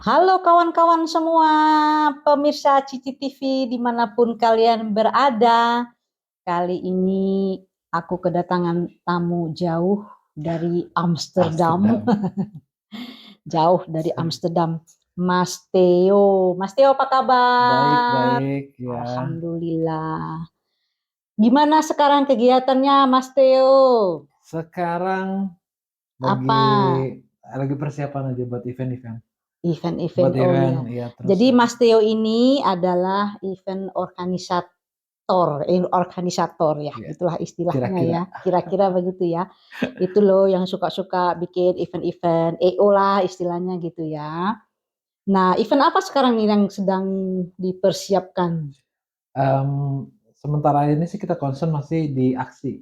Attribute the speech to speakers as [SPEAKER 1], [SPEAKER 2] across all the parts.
[SPEAKER 1] Halo kawan-kawan semua, pemirsa Cici TV dimanapun kalian berada. Kali ini aku kedatangan tamu jauh dari Amsterdam. Jauh dari Amsterdam. Mas Theo. Mas Theo apa kabar?
[SPEAKER 2] Baik ya.
[SPEAKER 1] Alhamdulillah. Gimana sekarang kegiatannya Mas Theo?
[SPEAKER 2] Sekarang
[SPEAKER 1] Apa?
[SPEAKER 2] lagi persiapan aja buat event-event.
[SPEAKER 1] Event-event,
[SPEAKER 2] Buat
[SPEAKER 1] oh
[SPEAKER 2] event,
[SPEAKER 1] iya.
[SPEAKER 2] ya terus
[SPEAKER 1] Jadi Mas Theo ini adalah event organisator ya,
[SPEAKER 2] ya,
[SPEAKER 1] itulah istilahnya
[SPEAKER 2] kira-kira.
[SPEAKER 1] ya, kira-kira begitu ya. Itu loh yang suka-suka bikin event-event EO lah istilahnya gitu ya. Nah, event apa sekarang nih yang sedang dipersiapkan?
[SPEAKER 2] Em, Sementara ini sih kita concern masih di aksi.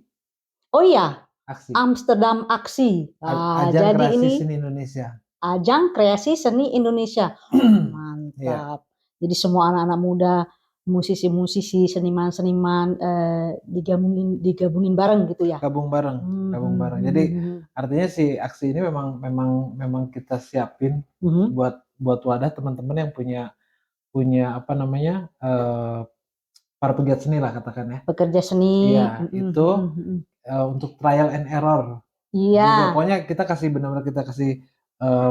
[SPEAKER 1] Oh iya,
[SPEAKER 2] Aksi.
[SPEAKER 1] Amsterdam Aksi.
[SPEAKER 2] Ajang
[SPEAKER 1] Jadi
[SPEAKER 2] kreasi
[SPEAKER 1] ini
[SPEAKER 2] seni Indonesia.
[SPEAKER 1] ajang kreasi seni Indonesia.
[SPEAKER 2] Ya,
[SPEAKER 1] Mantap. Jadi semua anak-anak muda, musisi-musisi, seniman-seniman digabungin bareng gitu ya.
[SPEAKER 2] gabung bareng,
[SPEAKER 1] Hmm,
[SPEAKER 2] gabung
[SPEAKER 1] hmm,
[SPEAKER 2] bareng.
[SPEAKER 1] hmm,
[SPEAKER 2] Jadi
[SPEAKER 1] hmm,
[SPEAKER 2] artinya si aksi ini memang kita siapin
[SPEAKER 1] hmm.
[SPEAKER 2] buat wadah teman-teman yang punya punya apa namanya para pegiat seni lah katakan ya.
[SPEAKER 1] Pekerja seni.
[SPEAKER 2] Iya,
[SPEAKER 1] Hmm, hmm,
[SPEAKER 2] itu
[SPEAKER 1] hmm, hmm.
[SPEAKER 2] untuk trial and error.
[SPEAKER 1] Iya.
[SPEAKER 2] Juga pokoknya kita kasih benar-benar kita kasih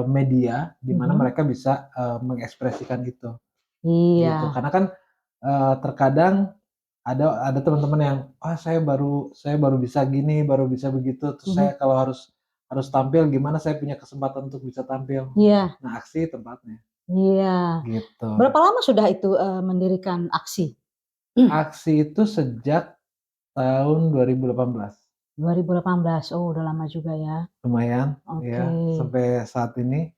[SPEAKER 2] media di mana
[SPEAKER 1] Hmm,
[SPEAKER 2] mereka bisa mengekspresikan itu, gitu.
[SPEAKER 1] iya.
[SPEAKER 2] Karena kan terkadang ada teman-teman yang saya baru bisa gini, baru bisa begitu, terus saya
[SPEAKER 1] Hmm,
[SPEAKER 2] kalau harus harus tampil gimana saya punya kesempatan untuk bisa tampil.
[SPEAKER 1] iya.
[SPEAKER 2] Nah, aksi tempatnya,
[SPEAKER 1] Iya.
[SPEAKER 2] gitu.
[SPEAKER 1] Berapa lama sudah itu mendirikan aksi?
[SPEAKER 2] Aksi itu sejak tahun 2018.
[SPEAKER 1] 2018. Oh, udah lama juga ya.
[SPEAKER 2] Lumayan
[SPEAKER 1] Oke.
[SPEAKER 2] ya sampai saat ini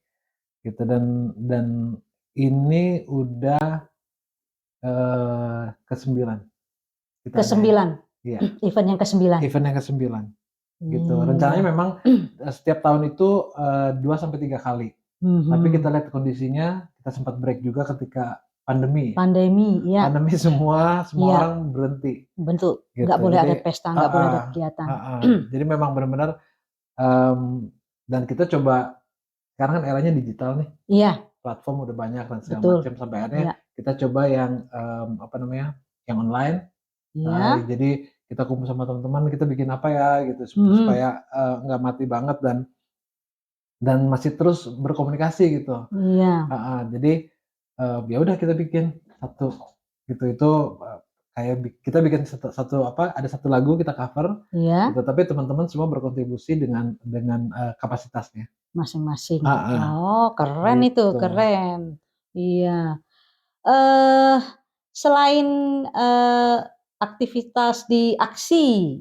[SPEAKER 2] gitu dan ini udah ke-9 kita adain.
[SPEAKER 1] Ke-9.
[SPEAKER 2] Iya,
[SPEAKER 1] Event yang ke-9.
[SPEAKER 2] event yang ke-9 gitu.
[SPEAKER 1] Iya.
[SPEAKER 2] Rencananya memang setiap tahun itu 2 sampai 3 kali. Tapi kita
[SPEAKER 1] Mhm.
[SPEAKER 2] lihat kondisinya, kita sempat break juga ketika pandemi.
[SPEAKER 1] Pandemi, ya.
[SPEAKER 2] Pandemi semua
[SPEAKER 1] Iya,
[SPEAKER 2] orang berhenti
[SPEAKER 1] bentuk. Nggak
[SPEAKER 2] gitu.
[SPEAKER 1] boleh
[SPEAKER 2] Jadi
[SPEAKER 1] ada pesta, nggak boleh
[SPEAKER 2] heeh,
[SPEAKER 1] ada kegiatan.
[SPEAKER 2] heeh. Jadi memang benar-benar dan kita coba sekarang kan eranya digital nih.
[SPEAKER 1] Iya,
[SPEAKER 2] Platform udah banyak dan segala
[SPEAKER 1] betul.
[SPEAKER 2] macam sampai akhirnya
[SPEAKER 1] Iya,
[SPEAKER 2] kita coba yang apa namanya yang online.
[SPEAKER 1] iya.
[SPEAKER 2] Jadi kita kumpul sama teman-teman kita bikin apa ya gitu
[SPEAKER 1] Mhm.
[SPEAKER 2] supaya nggak mati banget dan masih terus berkomunikasi gitu.
[SPEAKER 1] Iya.
[SPEAKER 2] Jadi ya udah kita bikin satu gitu itu kayak kita bikin satu apa ada satu lagu kita cover
[SPEAKER 1] Iya,
[SPEAKER 2] gitu tapi teman-teman semua berkontribusi dengan kapasitasnya.
[SPEAKER 1] masing-masing.
[SPEAKER 2] Heeh,
[SPEAKER 1] Oh, keren itu,
[SPEAKER 2] gitu.
[SPEAKER 1] keren. Iya. Eh, selain eh, aktivitas di aksi,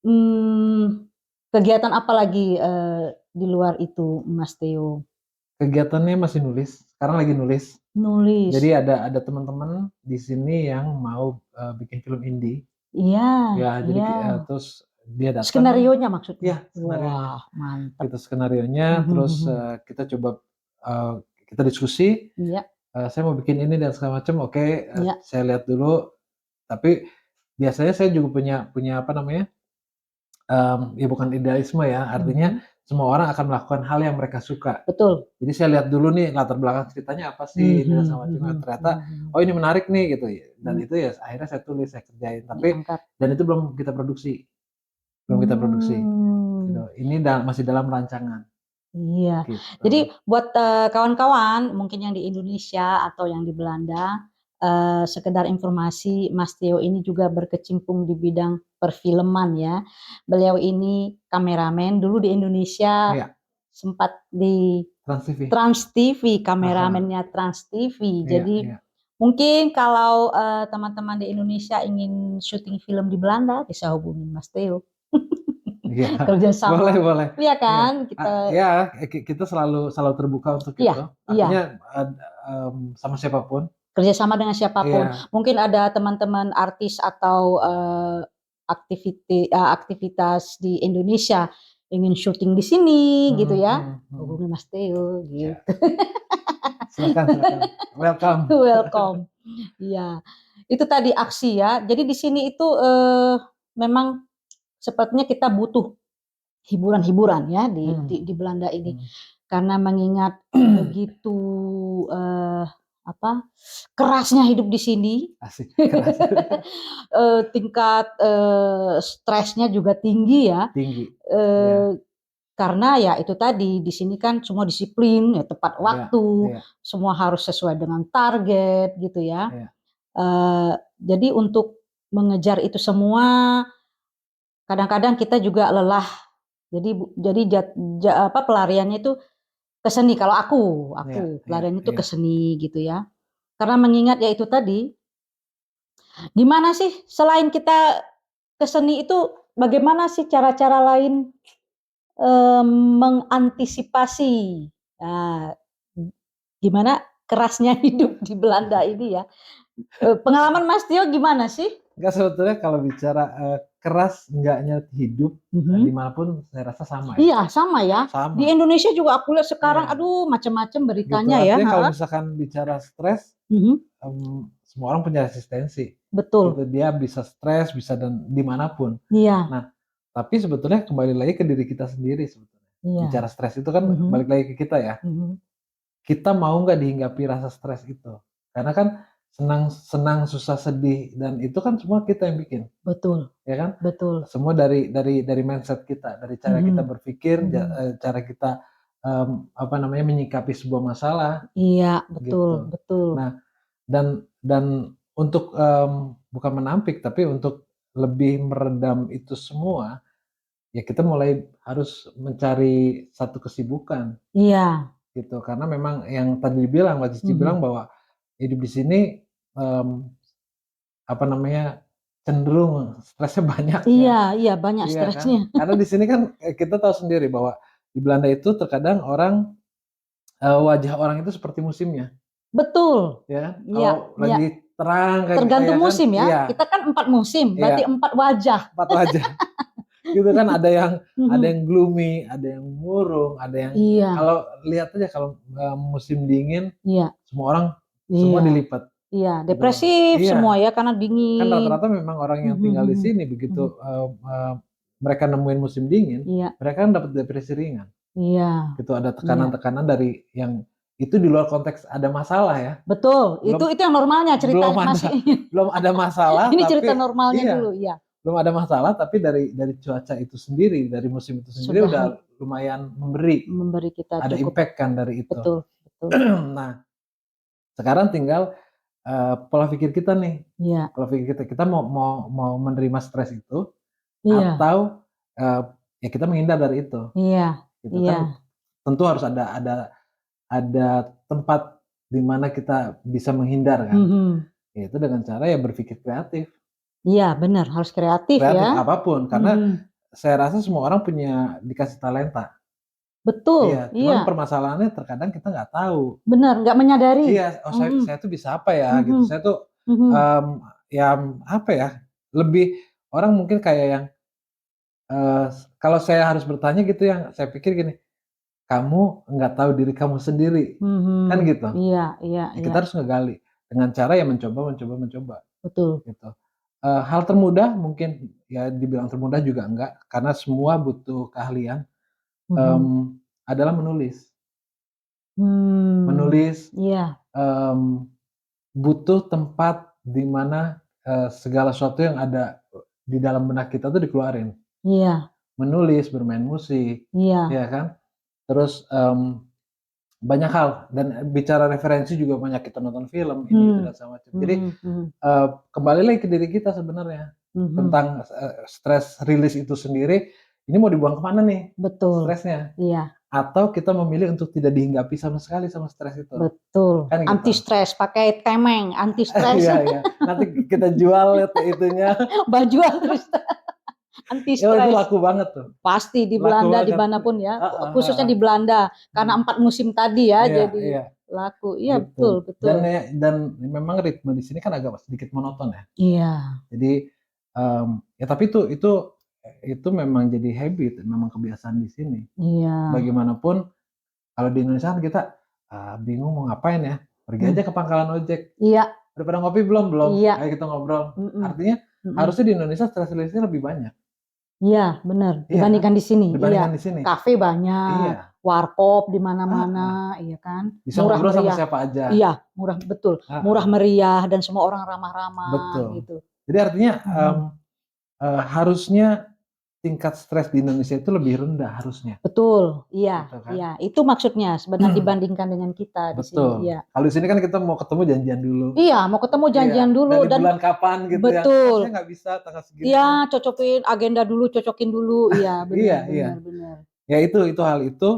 [SPEAKER 1] hmm, kegiatan apa lagi di luar itu, Mas Theo?
[SPEAKER 2] Kegiatannya masih nulis, sekarang lagi nulis.
[SPEAKER 1] Nulis.
[SPEAKER 2] Jadi ada teman-teman di sini yang mau bikin film indie.
[SPEAKER 1] Iya,
[SPEAKER 2] Ya, jadi
[SPEAKER 1] iya.
[SPEAKER 2] terus dia datang,
[SPEAKER 1] Skenarionya maksudnya.
[SPEAKER 2] ya skenarionya,
[SPEAKER 1] Wah, mantap.
[SPEAKER 2] gitu skenarionya, terus kita coba eee, kita diskusi,
[SPEAKER 1] Iya,
[SPEAKER 2] saya mau bikin ini dan segala macam, oke,
[SPEAKER 1] iya.
[SPEAKER 2] saya lihat dulu, tapi biasanya saya juga punya punya apa namanya, ya bukan idealisme ya, artinya
[SPEAKER 1] Mhm.
[SPEAKER 2] semua orang akan melakukan hal yang mereka suka.
[SPEAKER 1] Betul.
[SPEAKER 2] Jadi saya lihat dulu nih latar belakang ceritanya apa sih ini dan
[SPEAKER 1] Mhm,
[SPEAKER 2] segala macam,
[SPEAKER 1] mhm,
[SPEAKER 2] ternyata,
[SPEAKER 1] mhm.
[SPEAKER 2] oh ini menarik nih gitu ya, dan
[SPEAKER 1] Mhm,
[SPEAKER 2] itu ya akhirnya saya tulis, saya kerjain, tapi
[SPEAKER 1] diangkat.
[SPEAKER 2] dan itu belum kita produksi gitu.
[SPEAKER 1] Hmm,
[SPEAKER 2] Ini masih dalam rancangan
[SPEAKER 1] iya.
[SPEAKER 2] gitu.
[SPEAKER 1] Jadi buat kawan-kawan mungkin yang di Indonesia atau yang di Belanda, sekedar informasi, Mas Theo ini juga berkecimpung di bidang perfilman ya. Beliau ini kameramen dulu di Indonesia,
[SPEAKER 2] Iya,
[SPEAKER 1] sempat di
[SPEAKER 2] Trans TV.
[SPEAKER 1] Trans TV,
[SPEAKER 2] Aha,
[SPEAKER 1] kameramennya Trans TV.
[SPEAKER 2] iya
[SPEAKER 1] Jadi
[SPEAKER 2] iya.
[SPEAKER 1] mungkin kalau teman-teman di Indonesia ingin syuting film di Belanda bisa hubungi Mas Theo.
[SPEAKER 2] Iya, boleh
[SPEAKER 1] Kerjasama,
[SPEAKER 2] boleh.
[SPEAKER 1] iya
[SPEAKER 2] Iya,
[SPEAKER 1] kan? Kita,
[SPEAKER 2] ya kita selalu selalu terbuka untuk
[SPEAKER 1] iya,
[SPEAKER 2] itu.
[SPEAKER 1] iya.
[SPEAKER 2] Artinya, sama siapapun.
[SPEAKER 1] Kerjasama dengan siapapun.
[SPEAKER 2] Iya,
[SPEAKER 1] Mungkin ada teman-teman artis atau aktivitas di Indonesia ingin syuting di sini gitu
[SPEAKER 2] mhm
[SPEAKER 1] ya.
[SPEAKER 2] mhm mhm.
[SPEAKER 1] Hubungi Mas Theo
[SPEAKER 2] Iya,
[SPEAKER 1] gitu.
[SPEAKER 2] silakan silakan. Welcome.
[SPEAKER 1] Welcome. Iya. Itu tadi aksi ya. Jadi di sini itu memang sepertinya kita butuh hiburan-hiburan ya di
[SPEAKER 2] Mhm
[SPEAKER 1] di Belanda ini.
[SPEAKER 2] mhm.
[SPEAKER 1] karena mengingat begitu kerasnya hidup di sini.
[SPEAKER 2] Asik, keras.
[SPEAKER 1] Tingkat stresnya juga tinggi ya.
[SPEAKER 2] Tinggi.
[SPEAKER 1] Eh, Karena ya itu tadi, di sini kan semua disiplin, ya tepat waktu,
[SPEAKER 2] Iya.
[SPEAKER 1] semua harus sesuai dengan target gitu ya.
[SPEAKER 2] Iya.
[SPEAKER 1] Jadi untuk mengejar itu semua, kadang-kadang kita juga lelah. Jadi pelariannya itu ke seni. Kalau aku pelariannya itu ke seni gitu ya. Karena mengingat ya itu tadi, gimana sih selain kita ke seni itu, bagaimana sih cara-cara lain mengantisipasi gimana kerasnya hidup di Belanda ini ya. Pengalaman Mas Tio gimana sih?
[SPEAKER 2] Enggak, sebetulnya kalau bicara keras enggaknya hidup dimanapun saya rasa sama ya.
[SPEAKER 1] Iya sama ya.
[SPEAKER 2] Sama.
[SPEAKER 1] Di Indonesia juga aku lihat sekarang, aduh macam-macam beritanya
[SPEAKER 2] gitu,
[SPEAKER 1] ya.
[SPEAKER 2] Artinya kalau misalkan bicara stres, semua orang punya resistensi.
[SPEAKER 1] Betul.
[SPEAKER 2] Gitu, dia bisa stres, bisa dan dimanapun.
[SPEAKER 1] Iya.
[SPEAKER 2] Nah, tapi sebetulnya kembali lagi ke diri kita sendiri sebetulnya.
[SPEAKER 1] Iya.
[SPEAKER 2] Bicara stres itu kan balik lagi ke kita ya. Kita mau nggak dihinggapi rasa stres itu? Karena kan senang, susah, sedih, dan itu kan semua kita yang bikin.
[SPEAKER 1] Betul.
[SPEAKER 2] Ya kan?
[SPEAKER 1] Betul.
[SPEAKER 2] Semua dari mindset kita, dari cara kita berpikir, cara kita menyikapi sebuah masalah.
[SPEAKER 1] Iya, betul,
[SPEAKER 2] Gitu.
[SPEAKER 1] betul.
[SPEAKER 2] Nah, dan untuk bukan menampik, tapi untuk lebih meredam itu semua, ya kita mulai harus mencari satu kesibukan.
[SPEAKER 1] Iya.
[SPEAKER 2] Gitu, karena memang yang tadi dibilang, Mbak Cici bilang bahwa hidup di sini cenderung stresnya banyak ya.
[SPEAKER 1] Iya, banyak
[SPEAKER 2] Iya kan?
[SPEAKER 1] stresnya.
[SPEAKER 2] Karena di sini kan kita tahu sendiri bahwa di Belanda itu terkadang orang wajah orang itu seperti musimnya.
[SPEAKER 1] Betul.
[SPEAKER 2] Ya,
[SPEAKER 1] Iya,
[SPEAKER 2] kalau lagi terang kayak
[SPEAKER 1] tergantung
[SPEAKER 2] kan,
[SPEAKER 1] musim ya.
[SPEAKER 2] iya.
[SPEAKER 1] Kita kan 4 musim, berarti 4 wajah.
[SPEAKER 2] 4 wajah. Gitu kan, ada yang gloomy, ada yang murung, ada yang kalau lihat aja kalau musim dingin, semua orang semua dilipat.
[SPEAKER 1] Iya, depresif semua ya karena dingin.
[SPEAKER 2] Kan rata-rata memang orang yang tinggal di sini begitu mereka nemuin musim dingin, mereka kan dapat depresi ringan.
[SPEAKER 1] Iya.
[SPEAKER 2] Gitu, ada tekanan-tekanan dari yang itu di luar konteks ada masalah ya.
[SPEAKER 1] Betul, itu yang normalnya ceritanya masih.
[SPEAKER 2] Belum ada masalah.
[SPEAKER 1] Ini
[SPEAKER 2] tapi,
[SPEAKER 1] cerita normalnya dulu, iya.
[SPEAKER 2] Belum ada masalah, tapi dari cuaca itu sendiri, dari musim itu sendiri udah lumayan memberi kita ada cukup impact kan dari itu.
[SPEAKER 1] Betul.
[SPEAKER 2] Nah, sekarang tinggal pola pikir kita nih.
[SPEAKER 1] Iya.
[SPEAKER 2] Pola pikir kita mau menerima stres itu atau ya kita menghindar dari itu.
[SPEAKER 1] Iya.
[SPEAKER 2] Gitu kan. Tentu harus ada tempat di mana kita bisa menghindar kan. Yaitu dengan cara ya berpikir kreatif.
[SPEAKER 1] Iya, benar, harus kreatif ya.
[SPEAKER 2] Kreatif apapun, karena saya rasa semua orang dikasih talenta.
[SPEAKER 1] Betul.
[SPEAKER 2] Iya, cuman permasalahannya terkadang kita nggak tahu.
[SPEAKER 1] Benar, nggak menyadari.
[SPEAKER 2] Iya, saya tuh bisa apa ya gitu. Saya tuh lebih orang mungkin kayak yang kalau saya harus bertanya gitu, yang saya pikir gini, kamu nggak tahu diri kamu sendiri, kan gitu.
[SPEAKER 1] Iya.
[SPEAKER 2] Kita harus ngegali dengan cara ya mencoba.
[SPEAKER 1] Betul.
[SPEAKER 2] Gitu. Hal termudah mungkin ya dibilang termudah juga enggak, karena semua butuh keahlian. Adalah menulis. Menulis. Butuh tempat di mana segala sesuatu yang ada di dalam benak kita tuh dikeluarin.
[SPEAKER 1] Iya.
[SPEAKER 2] Menulis, bermain musik, ya kan. Terus banyak hal, dan bicara referensi juga banyak, kita nonton film ini itu dan segala macam. Jadi kembali lagi ke diri kita sebenarnya tentang stress release itu sendiri. Ini mau dibuang kemana nih?
[SPEAKER 1] Betul.
[SPEAKER 2] Stresnya?
[SPEAKER 1] Iya.
[SPEAKER 2] Atau kita memilih untuk tidak dihinggapi sama sekali sama stres itu?
[SPEAKER 1] Betul.
[SPEAKER 2] Kan gitu.
[SPEAKER 1] Anti stres, pakai temeng anti stres.
[SPEAKER 2] Iya. Nanti kita jual itunya.
[SPEAKER 1] Baju terus. Anti stres.
[SPEAKER 2] Itu laku banget tuh.
[SPEAKER 1] Pasti di Belanda, dimanapun ya. Khususnya di Belanda, karena 4 musim tadi ya, jadi laku. Iya, gitu. Betul.
[SPEAKER 2] Dan memang ritme di sini kan agak sedikit monoton ya.
[SPEAKER 1] Iya.
[SPEAKER 2] Jadi ya tapi itu memang jadi habit, memang kebiasaan di sini.
[SPEAKER 1] Iya.
[SPEAKER 2] Bagaimanapun kalau di Indonesia kan kita bingung mau ngapain ya, pergi aja ke pangkalan ojek.
[SPEAKER 1] Iya.
[SPEAKER 2] Daripada ngopi belum,
[SPEAKER 1] iya.
[SPEAKER 2] ayo kita ngobrol. Artinya harusnya di Indonesia stress release-nya lebih banyak.
[SPEAKER 1] Iya, benar. Dibandingkan di sini.
[SPEAKER 2] Dibandingkan di sini.
[SPEAKER 1] Kafe banyak.
[SPEAKER 2] Iya.
[SPEAKER 1] warkop di mana-mana, iya kan?
[SPEAKER 2] Bisa
[SPEAKER 1] Murah
[SPEAKER 2] ngobrol sama
[SPEAKER 1] meriah.
[SPEAKER 2] siapa aja.
[SPEAKER 1] Iya, murah, betul. Murah meriah dan semua orang ramah-ramah
[SPEAKER 2] Betul.
[SPEAKER 1] gitu.
[SPEAKER 2] Jadi artinya harusnya tingkat stres di Indonesia itu lebih rendah harusnya.
[SPEAKER 1] Betul, iya,
[SPEAKER 2] Gitu kan?
[SPEAKER 1] iya. Itu maksudnya sebenarnya dibandingkan dengan kita di sini.
[SPEAKER 2] Betul.
[SPEAKER 1] Iya.
[SPEAKER 2] Kalau di sini kan kita mau ketemu janjian dulu.
[SPEAKER 1] Iya, mau ketemu janjian
[SPEAKER 2] Iya,
[SPEAKER 1] dulu
[SPEAKER 2] dari
[SPEAKER 1] dan
[SPEAKER 2] bulan kapan gitu ya.
[SPEAKER 1] betul.
[SPEAKER 2] Saya nggak bisa tanggal segini.
[SPEAKER 1] Iya, cocokin agenda dulu, cocokin dulu. Iya,
[SPEAKER 2] Iya,
[SPEAKER 1] benar,
[SPEAKER 2] iya.
[SPEAKER 1] benar, benar.
[SPEAKER 2] Ya itu hal itu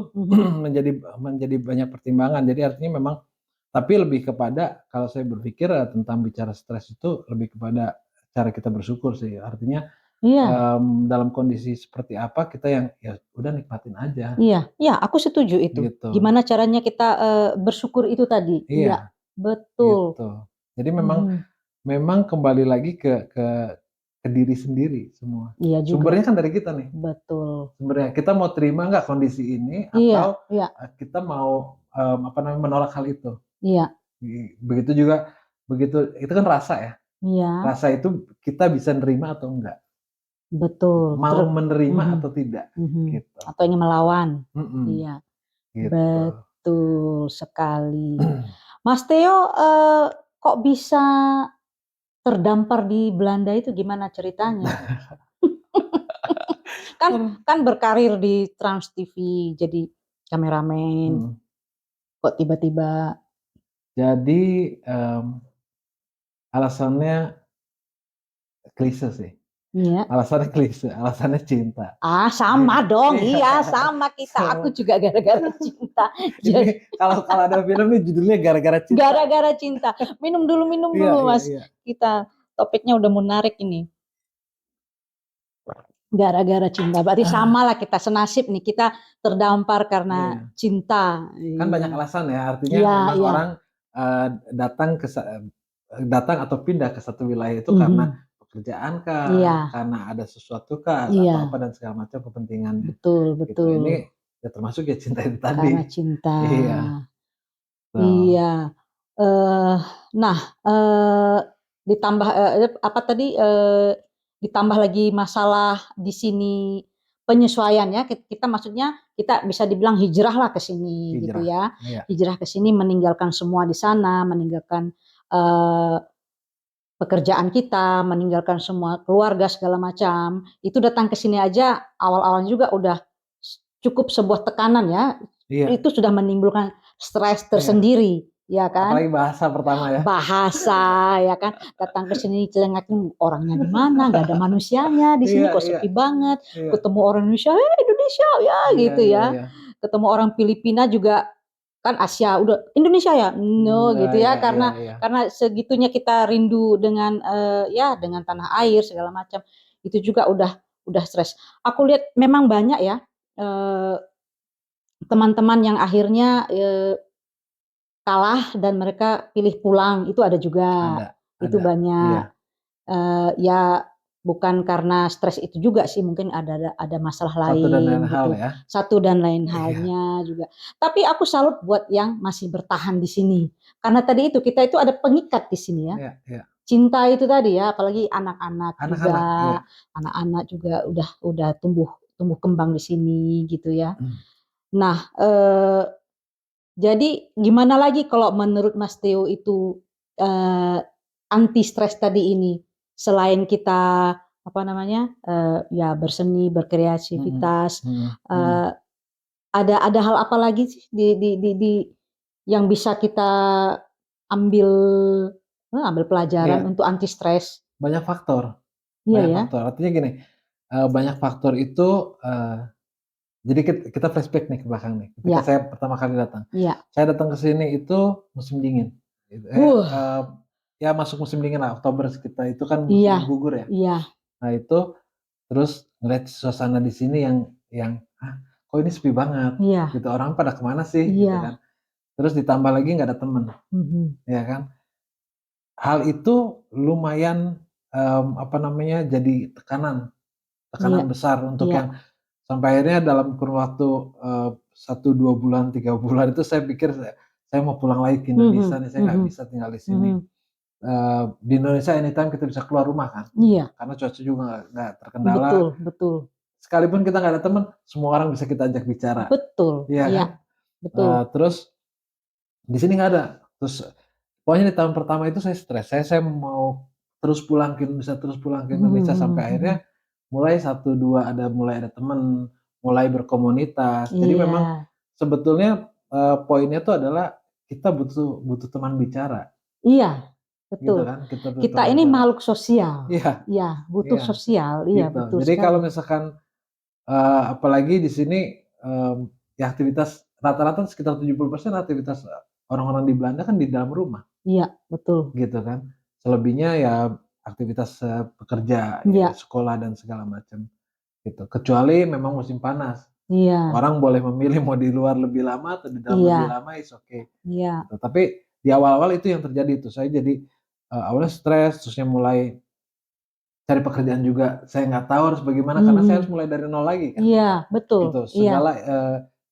[SPEAKER 2] menjadi banyak pertimbangan. Jadi artinya memang tapi lebih kepada kalau saya berpikir tentang bicara stres itu lebih kepada cara kita bersyukur sih. Artinya
[SPEAKER 1] Iya,
[SPEAKER 2] dalam kondisi seperti apa kita yang ya udah nikmatin aja
[SPEAKER 1] iya, iya, aku setuju itu.
[SPEAKER 2] gitu.
[SPEAKER 1] Gimana caranya kita bersyukur itu tadi? Iya,
[SPEAKER 2] Iya,
[SPEAKER 1] betul.
[SPEAKER 2] gitu. Jadi memang
[SPEAKER 1] Mhm.
[SPEAKER 2] memang kembali lagi ke diri sendiri semua.
[SPEAKER 1] Iya juga,
[SPEAKER 2] Sumbernya kan dari kita nih.
[SPEAKER 1] betul.
[SPEAKER 2] Sebenarnya kita mau terima nggak kondisi ini
[SPEAKER 1] Iya,
[SPEAKER 2] atau
[SPEAKER 1] iya,
[SPEAKER 2] kita mau apa namanya menolak hal itu.
[SPEAKER 1] iya,
[SPEAKER 2] Begitu juga begitu itu kan rasa ya.
[SPEAKER 1] iya,
[SPEAKER 2] Rasa itu kita bisa nerima atau enggak. Gitu.
[SPEAKER 1] betul.
[SPEAKER 2] Mau menerima
[SPEAKER 1] Mhm,
[SPEAKER 2] atau tidak
[SPEAKER 1] mhm.
[SPEAKER 2] gitu.
[SPEAKER 1] Atau ingin melawan.
[SPEAKER 2] Mhm,
[SPEAKER 1] Iya,
[SPEAKER 2] gitu.
[SPEAKER 1] betul sekali. Mas Theo, kok bisa terdampar di Belanda itu gimana ceritanya? Kan kan berkarir di Trans TV jadi kameramen,
[SPEAKER 2] Mhm.
[SPEAKER 1] kok tiba-tiba
[SPEAKER 2] Jadi, alasannya klise sih,
[SPEAKER 1] iya.
[SPEAKER 2] alasannya klise, alasannya cinta.
[SPEAKER 1] Ah, sama dong,
[SPEAKER 2] Iya,
[SPEAKER 1] iya sama kita, aku
[SPEAKER 2] sama.
[SPEAKER 1] juga gara-gara cinta. Jadi
[SPEAKER 2] Ini kalau kalau ada film nih judulnya gara-gara cinta.
[SPEAKER 1] gara-gara cinta. Minum
[SPEAKER 2] Iya,
[SPEAKER 1] dulu
[SPEAKER 2] iya,
[SPEAKER 1] Mas,
[SPEAKER 2] iya.
[SPEAKER 1] kita topiknya udah menarik ini. Gara-gara cinta, berarti samalah kita, senasib nih, kita terdampar karena
[SPEAKER 2] Iya.
[SPEAKER 1] cinta.
[SPEAKER 2] Kan banyak
[SPEAKER 1] Iya.
[SPEAKER 2] alasan ya, artinya
[SPEAKER 1] Iya,
[SPEAKER 2] memang
[SPEAKER 1] iya.
[SPEAKER 2] orang, datang datang atau pindah ke satu wilayah itu karena
[SPEAKER 1] Mhm.
[SPEAKER 2] pekerjaan kah,
[SPEAKER 1] Iya,
[SPEAKER 2] karena ada sesuatu kah, atau apa
[SPEAKER 1] iya,
[SPEAKER 2] dan segala macam kepentingannya,
[SPEAKER 1] betul,
[SPEAKER 2] gitu.
[SPEAKER 1] betul.
[SPEAKER 2] Ini ya termasuk ya cinta itu
[SPEAKER 1] Karena
[SPEAKER 2] tadi.
[SPEAKER 1] cinta.
[SPEAKER 2] Iya, betul.
[SPEAKER 1] Iya. Eee, nah, eee, ditambah apa tadi, ditambah lagi masalah di sini penyesuaian ya, kita maksudnya kita bisa dibilang hijrahlah ke sini gitu
[SPEAKER 2] Hijrah,
[SPEAKER 1] ya.
[SPEAKER 2] iya,
[SPEAKER 1] Hijrah ke sini meninggalkan semua di sana, meninggalkan, eee, pekerjaan kita, meninggalkan semua keluarga segala macam. Itu datang ke sini aja awal-awalnya juga udah cukup sebuah tekanan ya,
[SPEAKER 2] iya,
[SPEAKER 1] itu sudah menimbulkan stres
[SPEAKER 2] iya.
[SPEAKER 1] tersendiri, ya kan?
[SPEAKER 2] Apalagi bahasa pertama ya.
[SPEAKER 1] Bahasa, ya kan, datang ke sini celengakin orangnya di mana, nggak ada manusianya di sini
[SPEAKER 2] Iya,
[SPEAKER 1] kok
[SPEAKER 2] iya,
[SPEAKER 1] sepi banget,
[SPEAKER 2] iya,
[SPEAKER 1] ketemu orang Indonesia, "Hey Indonesia," ya
[SPEAKER 2] iya,
[SPEAKER 1] gitu
[SPEAKER 2] iya,
[SPEAKER 1] ya.
[SPEAKER 2] iya.
[SPEAKER 1] Ketemu orang Filipina juga, kan Asia, udah, "Indonesia ya?" "No,"
[SPEAKER 2] Iya,
[SPEAKER 1] gitu
[SPEAKER 2] iya,
[SPEAKER 1] ya,
[SPEAKER 2] iya,
[SPEAKER 1] karena
[SPEAKER 2] iya.
[SPEAKER 1] segitunya kita rindu dengan, ya dengan tanah air segala macam, itu juga udah stres. Aku lihat memang banyak ya, eee, teman-teman yang akhirnya, kalah dan mereka pilih pulang, itu ada juga, itu
[SPEAKER 2] Ada, iya.
[SPEAKER 1] banyak. Ya bukan karena stres itu juga sih, mungkin ada masalah
[SPEAKER 2] Satu dan lain
[SPEAKER 1] lain
[SPEAKER 2] hal
[SPEAKER 1] gitu,
[SPEAKER 2] ya.
[SPEAKER 1] satu dan lain
[SPEAKER 2] Iya,
[SPEAKER 1] halnya juga. Tapi aku salut buat yang masih bertahan di sini, karena tadi itu, kita itu ada pengikat di sini ya.
[SPEAKER 2] iya, iya.
[SPEAKER 1] Cinta itu tadi ya, apalagi anak-anak juga,
[SPEAKER 2] Anak-anak, iya.
[SPEAKER 1] anak-anak juga udah tumbuh tumbuh kembang di sini gitu ya.
[SPEAKER 2] Mmm,
[SPEAKER 1] Nah, jadi gimana lagi kalau menurut Mas Theo itu, anti stres tadi ini, selain kita, apa namanya, ya berseni,
[SPEAKER 2] mhm,
[SPEAKER 1] berkreativitas,
[SPEAKER 2] mhm, mhm.
[SPEAKER 1] eee, ada hal apa lagi sih di yang bisa kita ambil ambil pelajaran
[SPEAKER 2] Iya,
[SPEAKER 1] untuk anti stres?
[SPEAKER 2] banyak faktor,
[SPEAKER 1] Iya
[SPEAKER 2] banyak
[SPEAKER 1] ya?
[SPEAKER 2] faktor. Artinya gini, banyak faktor itu, jadi kita flashback nih ke belakang nih, ketika
[SPEAKER 1] Iya,
[SPEAKER 2] saya pertama kali datang.
[SPEAKER 1] iya.
[SPEAKER 2] Saya datang ke sini itu musim dingin, gitu,
[SPEAKER 1] Uh,
[SPEAKER 2] ya masuk musim dingin lah, Oktober kita itu kan
[SPEAKER 1] iya,
[SPEAKER 2] musim gugur ya.
[SPEAKER 1] iya,
[SPEAKER 2] Nah itu, terus ngelihat suasana di sini yang, "Hah, kok ini sepi banget?"
[SPEAKER 1] iya,
[SPEAKER 2] Gitu, "Orang pada kemana sih?" Gitu
[SPEAKER 1] iya,
[SPEAKER 2] kan. Terus ditambah lagi nggak ada temen,
[SPEAKER 1] mhm,
[SPEAKER 2] ya kan. Hal itu lumayan, apa namanya, jadi tekanan
[SPEAKER 1] iya,
[SPEAKER 2] tekanan besar untuk
[SPEAKER 1] iya,
[SPEAKER 2] yang sampai akhirnya dalam kurun waktu, 1, 2 bulan, 3 bulan itu saya pikir saya mau pulang lagi ke
[SPEAKER 1] mhm,
[SPEAKER 2] Indonesia nih, saya nggak
[SPEAKER 1] mhm,
[SPEAKER 2] bisa tinggal di sini.
[SPEAKER 1] mhm,
[SPEAKER 2] Di Indonesia anytime kita bisa keluar rumah kan,
[SPEAKER 1] iya.
[SPEAKER 2] karena cuaca juga nggak terkendala.
[SPEAKER 1] Betul, betul.
[SPEAKER 2] sekalipun kita nggak ada teman, semua orang bisa kita ajak bicara.
[SPEAKER 1] Betul,
[SPEAKER 2] Iya
[SPEAKER 1] iya,
[SPEAKER 2] kan?
[SPEAKER 1] betul.
[SPEAKER 2] Terus di sini nggak ada. Terus pokoknya di tahun pertama itu saya stres. Saya mau terus pulang ke Indonesia, terus pulang ke Indonesia sampai akhirnya mulai mulai ada teman, mulai berkomunitas. Jadi memang
[SPEAKER 1] Iya.
[SPEAKER 2] sebetulnya poinnya tuh adalah kita butuh teman bicara,
[SPEAKER 1] Iya,
[SPEAKER 2] gitu
[SPEAKER 1] betul.
[SPEAKER 2] kan? Kita butuh
[SPEAKER 1] Kita
[SPEAKER 2] teman
[SPEAKER 1] ini
[SPEAKER 2] bicara.
[SPEAKER 1] makhluk sosial.
[SPEAKER 2] Iya,
[SPEAKER 1] Iya, butuh
[SPEAKER 2] iya,
[SPEAKER 1] sosial. Iya,
[SPEAKER 2] gitu.
[SPEAKER 1] betul
[SPEAKER 2] Jadi kalau
[SPEAKER 1] sekali.
[SPEAKER 2] misalkan apalagi di sini ya aktivitas rata-rata sekitar 70% aktivitas orang-orang di Belanda kan di dalam rumah.
[SPEAKER 1] Iya, betul.
[SPEAKER 2] Gitu kan. Selebihnya ya aktivitas, pekerja, ya
[SPEAKER 1] Iya,
[SPEAKER 2] sekolah dan segala macam, gitu. Kecuali memang musim panas,
[SPEAKER 1] iya,
[SPEAKER 2] orang boleh memilih mau di luar lebih lama atau di dalam lebih
[SPEAKER 1] iya,
[SPEAKER 2] lama, it's okay,
[SPEAKER 1] iya.
[SPEAKER 2] gitu. Tapi di awal-awal itu yang terjadi tuh, saya jadi, awalnya stres, terusnya mulai cari pekerjaan juga, saya nggak tahu harus bagaimana karena saya harus
[SPEAKER 1] Mhm.
[SPEAKER 2] mulai dari nol lagi kan.
[SPEAKER 1] Iya, betul.
[SPEAKER 2] Gitu,
[SPEAKER 1] Iya,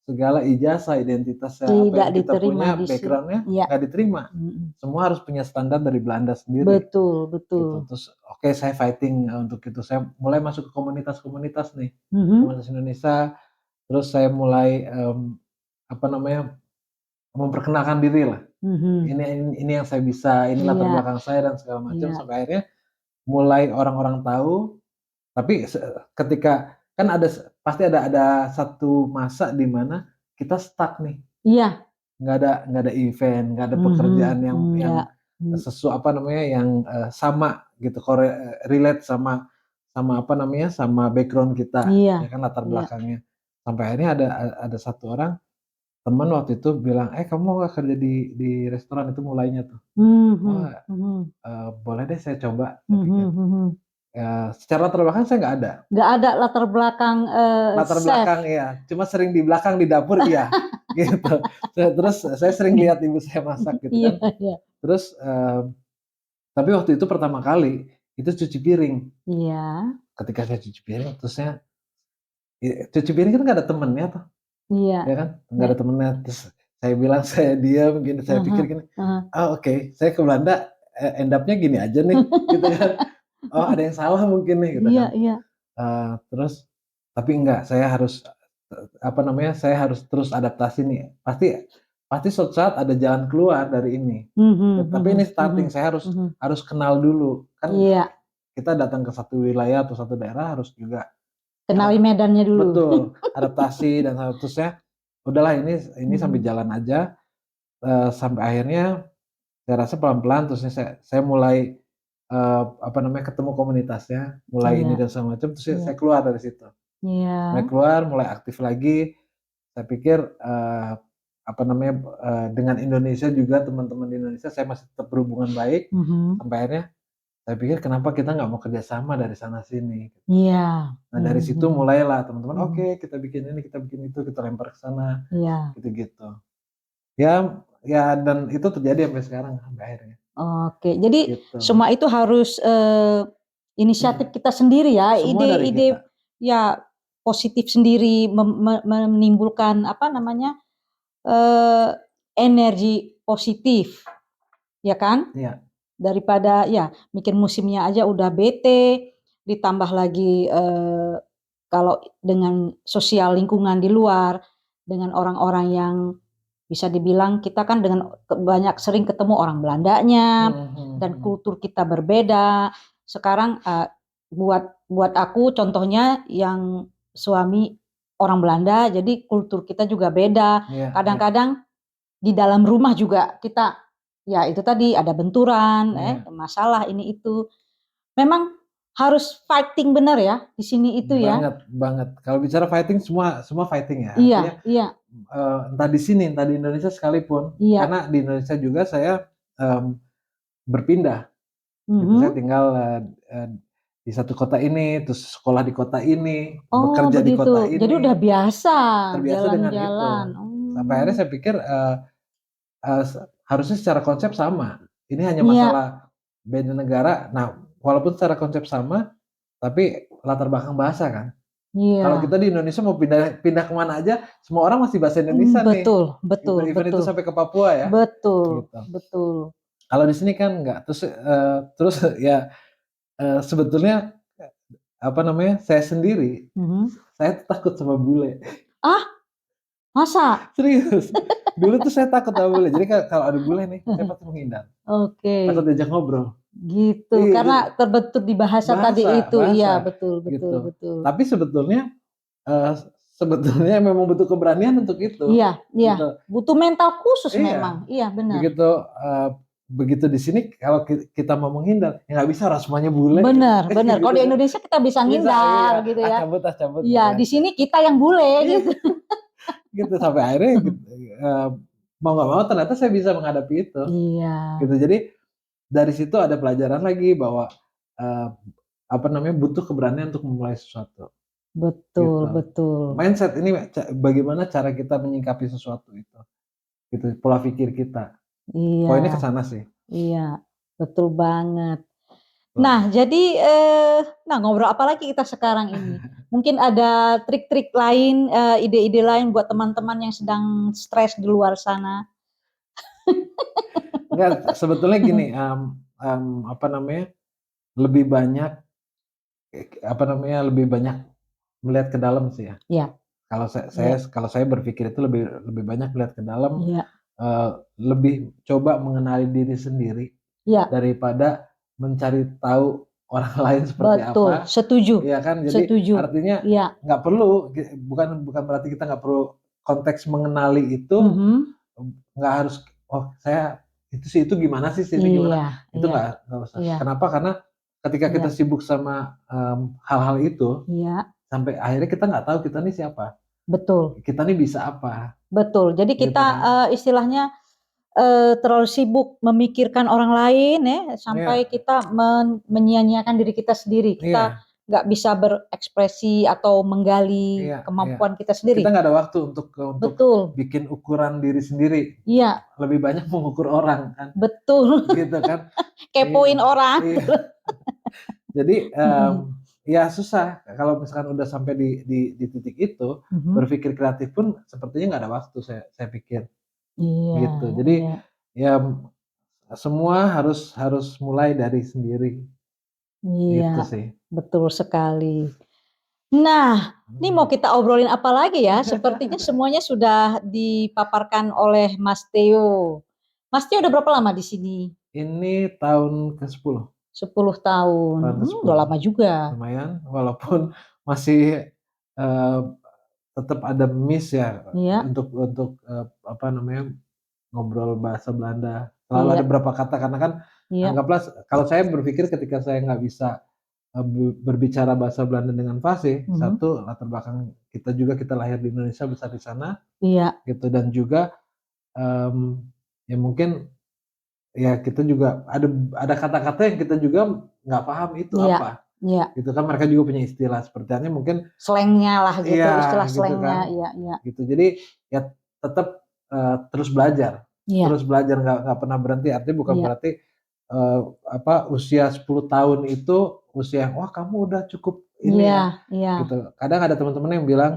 [SPEAKER 2] segala ijazah, identitas, apa
[SPEAKER 1] tidak
[SPEAKER 2] yang kita
[SPEAKER 1] diterima
[SPEAKER 2] punya,
[SPEAKER 1] di
[SPEAKER 2] background-nya
[SPEAKER 1] iya,
[SPEAKER 2] nggak diterima.
[SPEAKER 1] mhm.
[SPEAKER 2] Semua harus punya standar dari Belanda sendiri,
[SPEAKER 1] Betul,
[SPEAKER 2] gitu.
[SPEAKER 1] betul.
[SPEAKER 2] Terus oke saya fighting, untuk itu. Saya mulai masuk ke komunitas-komunitas nih,
[SPEAKER 1] Mhm,
[SPEAKER 2] komunitas Indonesia, terus saya mulai, apa namanya, memperkenalkan dirilah.
[SPEAKER 1] mhm.
[SPEAKER 2] Ini yang saya bisa, ini latar
[SPEAKER 1] Iya,
[SPEAKER 2] belakang saya dan segala macam,
[SPEAKER 1] iya,
[SPEAKER 2] sampai akhirnya mulai orang-orang tahu. Tapi ketika kan pasti ada satu masa di mana kita stuck nih,
[SPEAKER 1] iya.
[SPEAKER 2] nggak ada event, nggak ada
[SPEAKER 1] Mhm,
[SPEAKER 2] pekerjaan yang
[SPEAKER 1] enggak.
[SPEAKER 2] apa namanya, yang, sama gitu, relate sama sama apa namanya, sama background kita,
[SPEAKER 1] Iya,
[SPEAKER 2] ya kan, latar
[SPEAKER 1] iya.
[SPEAKER 2] belakangnya. Sampai akhirnya ada satu orang teman waktu itu bilang, kamu mau nggak kerja di restoran?" Itu mulainya tuh.
[SPEAKER 1] Mhm,
[SPEAKER 2] "Wah,
[SPEAKER 1] mhm,
[SPEAKER 2] boleh deh saya coba," saya pikir.
[SPEAKER 1] mhm, mhm.
[SPEAKER 2] Secara latar belakang saya nggak ada.
[SPEAKER 1] Nggak ada latar belakang,
[SPEAKER 2] Latar
[SPEAKER 1] chef.
[SPEAKER 2] belakang iya, cuma sering di belakang di dapur iya, gitu. Terus saya sering lihat ibu saya masak gitu
[SPEAKER 1] Iya,
[SPEAKER 2] kan.
[SPEAKER 1] iya.
[SPEAKER 2] Terus, tapi waktu itu pertama kali, itu cuci piring.
[SPEAKER 1] Iya,
[SPEAKER 2] Ketika saya cuci piring, terus cuci piring kan nggak ada temennya tuh,
[SPEAKER 1] iya,
[SPEAKER 2] ya kan, nggak
[SPEAKER 1] iya.
[SPEAKER 2] ada temennya. Terus saya bilang, saya diam gini, saya
[SPEAKER 1] Ah
[SPEAKER 2] pikir
[SPEAKER 1] hah,
[SPEAKER 2] gini,
[SPEAKER 1] ah hah.
[SPEAKER 2] "Oh oke, saya ke Belanda, end up-nya gini aja nih," gitu kan. "Oh ada yang salah mungkin nih," gitu
[SPEAKER 1] Iya,
[SPEAKER 2] kan.
[SPEAKER 1] iya.
[SPEAKER 2] Terus tapi enggak, saya harus, apa namanya, saya harus terus adaptasi nih. Pasti pasti suatu saat ada jalan keluar dari ini.
[SPEAKER 1] Mhm,
[SPEAKER 2] Tapi ini
[SPEAKER 1] mhm,
[SPEAKER 2] starting,
[SPEAKER 1] mhm,
[SPEAKER 2] saya harus
[SPEAKER 1] mhm.
[SPEAKER 2] harus kenal dulu. Kan
[SPEAKER 1] Iya,
[SPEAKER 2] kita datang ke satu wilayah atau satu daerah harus juga
[SPEAKER 1] kenali
[SPEAKER 2] ada
[SPEAKER 1] medannya dulu.
[SPEAKER 2] betul, adaptasi dan seterusnya. Udahlah ini sambil
[SPEAKER 1] Mhm.
[SPEAKER 2] jalan aja, sampai akhirnya saya rasa pelan-pelan terusnya saya mulai, apa namanya, ketemu komunitasnya, mulai ini
[SPEAKER 1] Iya,
[SPEAKER 2] dan segala macam, terus
[SPEAKER 1] iya,
[SPEAKER 2] saya keluar dari situ. Mulai
[SPEAKER 1] iya.
[SPEAKER 2] keluar, mulai aktif lagi, saya pikir, apa namanya, dengan Indonesia juga teman-teman di Indonesia saya masih tetap berhubungan baik,
[SPEAKER 1] Mhm.
[SPEAKER 2] sampai akhirnya saya pikir kenapa kita nggak mau kerja sama dari sana sini.
[SPEAKER 1] Iya.
[SPEAKER 2] Nah dari
[SPEAKER 1] Mhm,
[SPEAKER 2] situ
[SPEAKER 1] mhm,
[SPEAKER 2] mulailah teman-teman,
[SPEAKER 1] mhm.
[SPEAKER 2] "Oke kita bikin ini, kita bikin itu, kita lempar ke sana,"
[SPEAKER 1] Iya.
[SPEAKER 2] gitu-gitu. Ya ya dan itu terjadi sampai sekarang, sampai akhirnya,
[SPEAKER 1] Oke, jadi
[SPEAKER 2] gitu.
[SPEAKER 1] semua itu harus, inisiatif kita sendiri ya,
[SPEAKER 2] Semua dari kita.
[SPEAKER 1] ide-ide ya positif sendiri menimbulkan apa namanya, eee, energi positif, ya kan?
[SPEAKER 2] Iya,
[SPEAKER 1] Daripada ya mikir musimnya aja udah bete, ditambah lagi, kalau dengan sosial lingkungan di luar, dengan orang-orang yang bisa dibilang kita kan dengan banyak sering ketemu orang Belandanya,
[SPEAKER 2] mhm, mhm,
[SPEAKER 1] dan
[SPEAKER 2] mhm.
[SPEAKER 1] kultur kita berbeda. Sekarang, buat buat aku contohnya yang suami orang Belanda, jadi kultur kita juga beda.
[SPEAKER 2] Iya, iya,
[SPEAKER 1] Kadang-kadang di dalam rumah juga kita, ya itu tadi ada benturan,
[SPEAKER 2] iya.
[SPEAKER 1] masalah ini itu. Memang harus fighting bener ya di sini itu ya?
[SPEAKER 2] Banget banget. Kalau bicara fighting semua semua fighting ya,
[SPEAKER 1] Iya,
[SPEAKER 2] artinya
[SPEAKER 1] iya,
[SPEAKER 2] Entah di sini, entah di Indonesia sekalipun.
[SPEAKER 1] iya.
[SPEAKER 2] Karena di Indonesia juga saya, berpindah gitu. Saya
[SPEAKER 1] Mhm.
[SPEAKER 2] tinggal, eee, di satu kota ini, terus sekolah di kota ini,
[SPEAKER 1] Oh
[SPEAKER 2] bekerja di kota
[SPEAKER 1] begitu, jadi
[SPEAKER 2] ini,
[SPEAKER 1] udah biasa
[SPEAKER 2] terbiasa dengan
[SPEAKER 1] jalan-jalan,
[SPEAKER 2] itu. Sampai akhirnya saya pikir, eee, se harusnya secara konsep sama. Ini hanya
[SPEAKER 1] iya,
[SPEAKER 2] masalah beda negara. Nah, walaupun secara konsep sama, tapi latar belakang bahasa kan. Kalau
[SPEAKER 1] iya,
[SPEAKER 2] kita di Indonesia mau pindah pindah ke mana aja, semua orang masih bahasa Indonesia nih,
[SPEAKER 1] betul,
[SPEAKER 2] gitu.
[SPEAKER 1] betul,
[SPEAKER 2] Even itu
[SPEAKER 1] betul,
[SPEAKER 2] sampai ke Papua ya,
[SPEAKER 1] betul,
[SPEAKER 2] gitu.
[SPEAKER 1] betul.
[SPEAKER 2] Kalau di sini kan enggak, ya, sebetulnya, apa namanya, saya sendiri
[SPEAKER 1] Mhm.
[SPEAKER 2] saya tuh takut sama bule.
[SPEAKER 1] Ah, masa?
[SPEAKER 2] Serius. Dulu tuh saya takut sama bule. Jadi kalau ada bule nih, saya pasti menghindar. Takut
[SPEAKER 1] Oke.
[SPEAKER 2] diajak ngobrol.
[SPEAKER 1] Gitu,
[SPEAKER 2] Iya,
[SPEAKER 1] karena terbentuk di bahasa tadi itu. Iya,
[SPEAKER 2] bahasa
[SPEAKER 1] betul betul
[SPEAKER 2] gitu.
[SPEAKER 1] betul.
[SPEAKER 2] Tapi sebetulnya memang butuh keberanian untuk itu,
[SPEAKER 1] Iya iya,
[SPEAKER 2] gitu.
[SPEAKER 1] butuh mental khusus
[SPEAKER 2] Iya,
[SPEAKER 1] memang. Iya, benar.
[SPEAKER 2] begitu di sini kalau kita mau menghindar, ya nggak bisa orang semuanya bule gitu.
[SPEAKER 1] Benar benar, kalau
[SPEAKER 2] Gitu
[SPEAKER 1] di
[SPEAKER 2] kan.
[SPEAKER 1] Indonesia kita bisa
[SPEAKER 2] Bisa, iya,
[SPEAKER 1] ngindar gitu ya.
[SPEAKER 2] cabut gitu
[SPEAKER 1] Iya,
[SPEAKER 2] kan.
[SPEAKER 1] di sini kita yang bule
[SPEAKER 2] Iya,
[SPEAKER 1] gitu.
[SPEAKER 2] gitu sampai akhirnya mau nggak mau ternyata saya bisa menghadapi itu,
[SPEAKER 1] Iya,
[SPEAKER 2] gitu. Jadi dari situ ada pelajaran lagi bahwa, eee, apa namanya, butuh keberanian untuk memulai sesuatu,
[SPEAKER 1] betul
[SPEAKER 2] gitu.
[SPEAKER 1] betul.
[SPEAKER 2] Mindset ini bagaimana cara kita menyikapi sesuatu itu, gitu, pola pikir kita.
[SPEAKER 1] Iya
[SPEAKER 2] Poinnya ke sana sih.
[SPEAKER 1] iya, betul banget. Nah,
[SPEAKER 2] Betul.
[SPEAKER 1] jadi, nah ngobrol apa lagi kita sekarang ini? Mungkin ada trik-trik lain, ide-ide lain buat teman-teman yang sedang stres di luar sana?
[SPEAKER 2] Enggak, sebetulnya gini, apa namanya, lebih banyak, apa namanya, lebih banyak melihat ke dalam sih ya.
[SPEAKER 1] Iya iya
[SPEAKER 2] Kalau saya berpikir itu lebih lebih banyak melihat ke dalam,
[SPEAKER 1] iya
[SPEAKER 2] eee, lebih coba mengenali diri sendiri
[SPEAKER 1] iya,
[SPEAKER 2] daripada mencari tahu orang lain seperti
[SPEAKER 1] betul,
[SPEAKER 2] apa,
[SPEAKER 1] setuju
[SPEAKER 2] iya kan? Jadi
[SPEAKER 1] setuju.
[SPEAKER 2] artinya
[SPEAKER 1] Iya,
[SPEAKER 2] nggak perlu, bukan bukan berarti kita nggak perlu konteks mengenali itu,
[SPEAKER 1] mhm,
[SPEAKER 2] nggak harus, "Oh saya itu gimana sih, itu gimana?"
[SPEAKER 1] iya
[SPEAKER 2] Itu
[SPEAKER 1] iya
[SPEAKER 2] nggak usah.
[SPEAKER 1] iya
[SPEAKER 2] Kenapa? Karena ketika kita
[SPEAKER 1] iya
[SPEAKER 2] sibuk sama, hal-hal itu,
[SPEAKER 1] iya,
[SPEAKER 2] sampai akhirnya kita nggak tahu kita nih siapa,
[SPEAKER 1] betul
[SPEAKER 2] kita nih bisa apa,
[SPEAKER 1] betul. Jadi
[SPEAKER 2] gitu
[SPEAKER 1] kita,
[SPEAKER 2] kan.
[SPEAKER 1] istilahnya, terlalu sibuk memikirkan orang lain ya, sampai
[SPEAKER 2] Iya
[SPEAKER 1] kita menyia-nyiakan diri kita sendiri. Kita
[SPEAKER 2] iya
[SPEAKER 1] nggak bisa berekspresi atau menggali
[SPEAKER 2] iya iya.
[SPEAKER 1] kemampuan kita
[SPEAKER 2] Kita
[SPEAKER 1] sendiri.
[SPEAKER 2] nggak ada waktu untuk
[SPEAKER 1] Betul,
[SPEAKER 2] bikin ukuran diri sendiri,
[SPEAKER 1] iya,
[SPEAKER 2] lebih banyak mengukur orang kan,
[SPEAKER 1] betul,
[SPEAKER 2] gitu kan.
[SPEAKER 1] kepoin
[SPEAKER 2] Iya
[SPEAKER 1] orang.
[SPEAKER 2] iya. Jadi,
[SPEAKER 1] Mhm
[SPEAKER 2] ya susah kalau misalkan udah sampai di titik itu,
[SPEAKER 1] mhm.
[SPEAKER 2] berpikir kreatif pun sepertinya nggak ada waktu, saya pikir,
[SPEAKER 1] Iya
[SPEAKER 2] gitu. Jadi,
[SPEAKER 1] iya
[SPEAKER 2] ya semua harus harus mulai dari sendiri, gitu
[SPEAKER 1] iya,
[SPEAKER 2] sih.
[SPEAKER 1] betul sekali. Nah, ini mau
[SPEAKER 2] Mhm.
[SPEAKER 1] kita obrolin apa lagi ya? Sepertinya semuanya sudah dipaparkan oleh Mas Theo. Mas Theo udah berapa lama di sini?
[SPEAKER 2] Ini tahun ke-10,
[SPEAKER 1] 10 tahun.
[SPEAKER 2] tahun
[SPEAKER 1] Udah
[SPEAKER 2] ke-10.
[SPEAKER 1] lama juga.
[SPEAKER 2] Lumayan, walaupun masih, eee, tetap ada miss ya,
[SPEAKER 1] Iya
[SPEAKER 2] apa namanya, ngobrol bahasa Belanda. Selalu ada
[SPEAKER 1] iya
[SPEAKER 2] beberapa kata karena kan
[SPEAKER 1] iya,
[SPEAKER 2] anggaplah kalau saya berpikir ketika saya nggak bisa, berbicara bahasa Belanda dengan fasih,
[SPEAKER 1] mhm,
[SPEAKER 2] satu latar belakang kita juga, kita lahir di Indonesia, besar di sana,
[SPEAKER 1] iya
[SPEAKER 2] gitu, dan juga, mmm, ya mungkin ya kita juga ada kata-kata yang kita juga nggak paham itu
[SPEAKER 1] iya
[SPEAKER 2] apa,
[SPEAKER 1] iya.
[SPEAKER 2] gitu kan. Mereka juga punya istilah seperti sepertinya mungkin,
[SPEAKER 1] Slangnya lah gitu,
[SPEAKER 2] iya,
[SPEAKER 1] istilah
[SPEAKER 2] gitu
[SPEAKER 1] slangnya,
[SPEAKER 2] kan,
[SPEAKER 1] iya iya
[SPEAKER 2] gitu. Jadi ya tetap, terus belajar,
[SPEAKER 1] iya
[SPEAKER 2] nggak pernah berhenti. Artinya bukan
[SPEAKER 1] iya
[SPEAKER 2] berarti, eee, apa, usia 10 tahun itu usia yang, "Wah kamu udah cukup ini
[SPEAKER 1] iya
[SPEAKER 2] ya,"
[SPEAKER 1] iya
[SPEAKER 2] gitu. Kadang ada teman-teman yang bilang,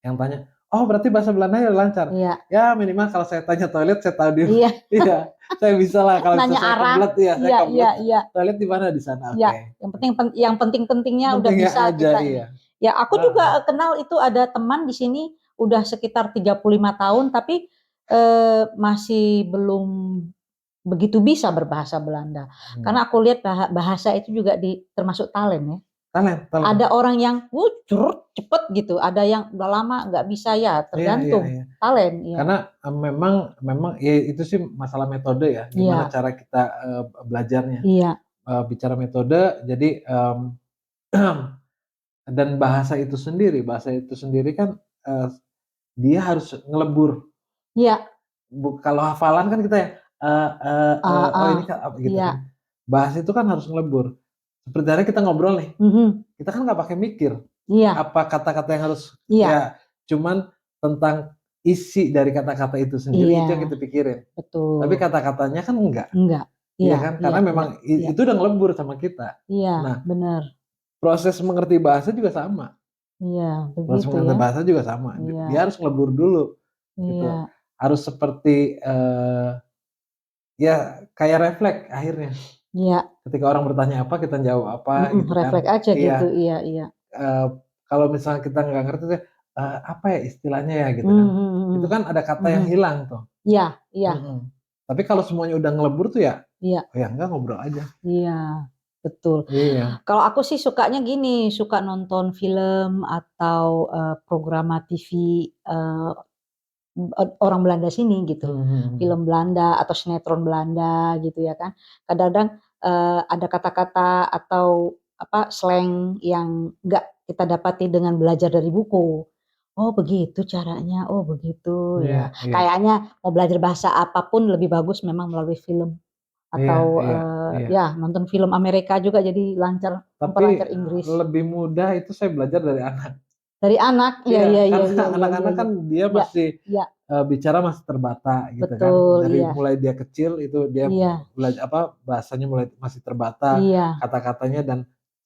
[SPEAKER 2] yang tanya, "Oh berarti bahasa Belandanya lancar?"
[SPEAKER 1] iya
[SPEAKER 2] Ya minimal kalau saya tanya toilet saya tahu
[SPEAKER 1] iya,
[SPEAKER 2] iya, saya bisalah kalau
[SPEAKER 1] nanya
[SPEAKER 2] misalnya saya
[SPEAKER 1] arah.
[SPEAKER 2] kebelet, iya saya
[SPEAKER 1] Iya iya
[SPEAKER 2] kebelet,
[SPEAKER 1] iya.
[SPEAKER 2] "Toilet di mana?" "Di sana."
[SPEAKER 1] Iya,
[SPEAKER 2] "Oke."
[SPEAKER 1] yang penting yang penting-pentingnya udah
[SPEAKER 2] Pentingnya
[SPEAKER 1] bisa
[SPEAKER 2] aja,
[SPEAKER 1] kita
[SPEAKER 2] iya.
[SPEAKER 1] ini. Ya aku
[SPEAKER 2] Heeh,
[SPEAKER 1] juga, kenal itu ada teman di sini udah sekitar 35 tahun tapi, masih belum begitu bisa berbahasa Belanda.
[SPEAKER 2] mmm,
[SPEAKER 1] Karena aku lihat bahasa itu juga termasuk talent ya.
[SPEAKER 2] talent.
[SPEAKER 1] Ada orang yang cepet gitu, ada yang udah lama nggak bisa, ya
[SPEAKER 2] Iya iya
[SPEAKER 1] tergantung
[SPEAKER 2] iya.
[SPEAKER 1] talent, ya.
[SPEAKER 2] Karena, memang memang ya itu sih masalah metode ya, gimana
[SPEAKER 1] Iya
[SPEAKER 2] cara kita, belajarnya.
[SPEAKER 1] iya
[SPEAKER 2] Bicara metode, jadi, dan bahasa itu sendiri kan, eee, dia harus ngelebur.
[SPEAKER 1] iya,
[SPEAKER 2] Kalau hafalan kan kita ya, "Oh
[SPEAKER 1] heeh,
[SPEAKER 2] ini kan," gitu
[SPEAKER 1] iya,
[SPEAKER 2] kan. Bahasa itu kan harus ngelebur. Seperti halnya kita ngobrol nih,
[SPEAKER 1] mhm,
[SPEAKER 2] kita kan nggak pakai mikir,
[SPEAKER 1] iya
[SPEAKER 2] apa kata-kata yang harus,
[SPEAKER 1] iya
[SPEAKER 2] ya cuman tentang isi dari kata-kata itu sendiri,
[SPEAKER 1] iya,
[SPEAKER 2] itu yang kita pikirin. Tapi
[SPEAKER 1] betul.
[SPEAKER 2] kata-katanya kan enggak,
[SPEAKER 1] Enggak.
[SPEAKER 2] iya
[SPEAKER 1] Iya
[SPEAKER 2] kan?
[SPEAKER 1] iya
[SPEAKER 2] Karena
[SPEAKER 1] iya
[SPEAKER 2] memang
[SPEAKER 1] iya
[SPEAKER 2] itu udah ngelebur sama kita.
[SPEAKER 1] iya,
[SPEAKER 2] Nah,
[SPEAKER 1] bener.
[SPEAKER 2] proses mengerti bahasa juga sama,
[SPEAKER 1] Iya,
[SPEAKER 2] proses
[SPEAKER 1] begitu
[SPEAKER 2] mengerti
[SPEAKER 1] ya.
[SPEAKER 2] bahasa juga sama.
[SPEAKER 1] Iya
[SPEAKER 2] Dia harus ngelebur dulu, gitu.
[SPEAKER 1] iya,
[SPEAKER 2] Harus seperti, ya kayak refleks akhirnya.
[SPEAKER 1] iya,
[SPEAKER 2] Ketika orang bertanya apa, kita jawab apa,
[SPEAKER 1] mhm,
[SPEAKER 2] gitu kan.
[SPEAKER 1] refleks aja gitu,
[SPEAKER 2] Iya,
[SPEAKER 1] iya iya.
[SPEAKER 2] kalau misalnya kita nggak ngerti tuh, apa ya istilahnya ya gitu kan. Itu kan ada kata yang hilang tuh.
[SPEAKER 1] Iya iya.
[SPEAKER 2] Tapi kalau semuanya udah ngelebur tuh ya,
[SPEAKER 1] Iya.
[SPEAKER 2] ya enggak ngobrol aja.
[SPEAKER 1] Iya, betul.
[SPEAKER 2] Iya.
[SPEAKER 1] Kalau aku sih sukanya gini, suka nonton film atau, programa TV, eee, orang Belanda sini gitu. Film Belanda atau sinetron Belanda gitu ya kan. Kadang-kadang, ada kata-kata atau apa, slang yang nggak kita dapati dengan belajar dari buku. Oh begitu caranya, oh begitu
[SPEAKER 2] Iya
[SPEAKER 1] ya.
[SPEAKER 2] iya.
[SPEAKER 1] Kayaknya mau belajar bahasa apapun lebih bagus memang melalui film.
[SPEAKER 2] Iya
[SPEAKER 1] Atau,
[SPEAKER 2] iya iya.
[SPEAKER 1] ya nonton film Amerika juga jadi lancar,
[SPEAKER 2] Tapi,
[SPEAKER 1] memperlancar Inggris.
[SPEAKER 2] lebih mudah itu saya belajar dari anak.
[SPEAKER 1] Dari anak? Iya
[SPEAKER 2] Iya,
[SPEAKER 1] iya iya
[SPEAKER 2] karena
[SPEAKER 1] iya iya iya
[SPEAKER 2] anak-anak
[SPEAKER 1] iya.
[SPEAKER 2] kan dia
[SPEAKER 1] Iya
[SPEAKER 2] masih,
[SPEAKER 1] iya,
[SPEAKER 2] bicara masih terbata gitu kan.
[SPEAKER 1] betul,
[SPEAKER 2] Dari
[SPEAKER 1] iya
[SPEAKER 2] mulai dia kecil itu dia
[SPEAKER 1] iya
[SPEAKER 2] bahasanya mulai masih terbata,
[SPEAKER 1] iya
[SPEAKER 2] kata-katanya dan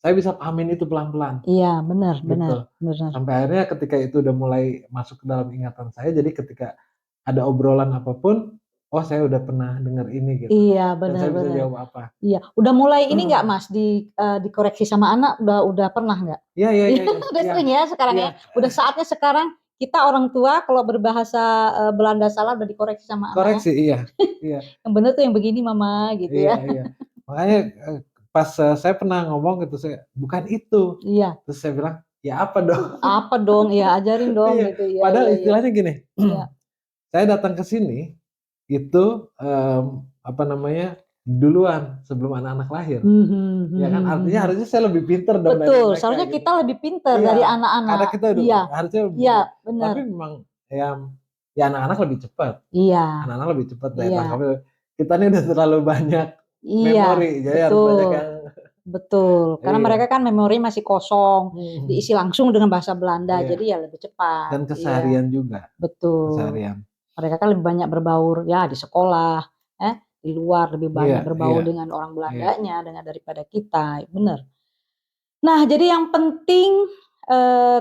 [SPEAKER 2] saya bisa pahamin itu pelan-pelan,
[SPEAKER 1] iya, bener bener
[SPEAKER 2] gitu.
[SPEAKER 1] bener.
[SPEAKER 2] Sampai akhirnya ketika itu udah mulai masuk ke dalam ingatan saya, jadi ketika ada obrolan apa pun, oh saya udah pernah dengar ini gitu,
[SPEAKER 1] Iya,
[SPEAKER 2] dan
[SPEAKER 1] bener
[SPEAKER 2] saya bisa
[SPEAKER 1] bener.
[SPEAKER 2] jawab apa.
[SPEAKER 1] Iya, udah mulai ini nggak Mas, dikoreksi sama anak, udah pernah nggak?
[SPEAKER 2] Iya iya
[SPEAKER 1] Iya,
[SPEAKER 2] iya iya
[SPEAKER 1] udah
[SPEAKER 2] iya
[SPEAKER 1] sering ya sekarang
[SPEAKER 2] iya,
[SPEAKER 1] ya? Udah saatnya sekarang kita orang tua kalau berbahasa, Belanda salah udah dikoreksi sama anak ya?
[SPEAKER 2] koreksi, iya iya.
[SPEAKER 1] "Yang bener tuh yang begini mama," gitu
[SPEAKER 2] Iya
[SPEAKER 1] ya.
[SPEAKER 2] iya. Makanya, pas, saya pernah ngomong gitu, "Bukan itu."
[SPEAKER 1] Iya.
[SPEAKER 2] Terus saya bilang, "Ya apa dong?"
[SPEAKER 1] Apa dong? Iya, ajarin dong
[SPEAKER 2] Iya,
[SPEAKER 1] gitu. Iya
[SPEAKER 2] padahal
[SPEAKER 1] iya iya.
[SPEAKER 2] istilahnya gini,
[SPEAKER 1] Iya.
[SPEAKER 2] saya datang ke sini itu, apa namanya, duluan sebelum anak-anak lahir,
[SPEAKER 1] Mhm
[SPEAKER 2] ya kan?
[SPEAKER 1] mhm
[SPEAKER 2] Artinya
[SPEAKER 1] mhm.
[SPEAKER 2] harusnya saya lebih pinter dong dari
[SPEAKER 1] Betul,
[SPEAKER 2] mereka
[SPEAKER 1] seharusnya
[SPEAKER 2] gitu.
[SPEAKER 1] kita lebih pintar dari
[SPEAKER 2] Iya, karena
[SPEAKER 1] anak-anak.
[SPEAKER 2] kita udah
[SPEAKER 1] Iya
[SPEAKER 2] harusnya
[SPEAKER 1] iya, bener.
[SPEAKER 2] tapi memang ya ya anak-anak lebih cepat,
[SPEAKER 1] Iya
[SPEAKER 2] anak-anak lebih cepat daya
[SPEAKER 1] iya
[SPEAKER 2] tangkapnya. Kita nih udah terlalu banyak
[SPEAKER 1] iya,
[SPEAKER 2] memori, jadi harus banyak
[SPEAKER 1] betul
[SPEAKER 2] yang
[SPEAKER 1] betul. Karena mereka
[SPEAKER 2] iya.
[SPEAKER 1] kan memori masih kosong,
[SPEAKER 2] Mhm,
[SPEAKER 1] diisi langsung dengan bahasa Belanda,
[SPEAKER 2] iya,
[SPEAKER 1] jadi ya lebih cepat.
[SPEAKER 2] dan
[SPEAKER 1] Iya,
[SPEAKER 2] keseharian juga,
[SPEAKER 1] betul.
[SPEAKER 2] keseharian.
[SPEAKER 1] Mereka kan lebih banyak berbaur, ya di sekolah, di luar lebih
[SPEAKER 2] Iya
[SPEAKER 1] banyak berbaur
[SPEAKER 2] iya
[SPEAKER 1] dengan orang
[SPEAKER 2] iya
[SPEAKER 1] Belandanya daripada kita, bener. Nah, jadi yang penting,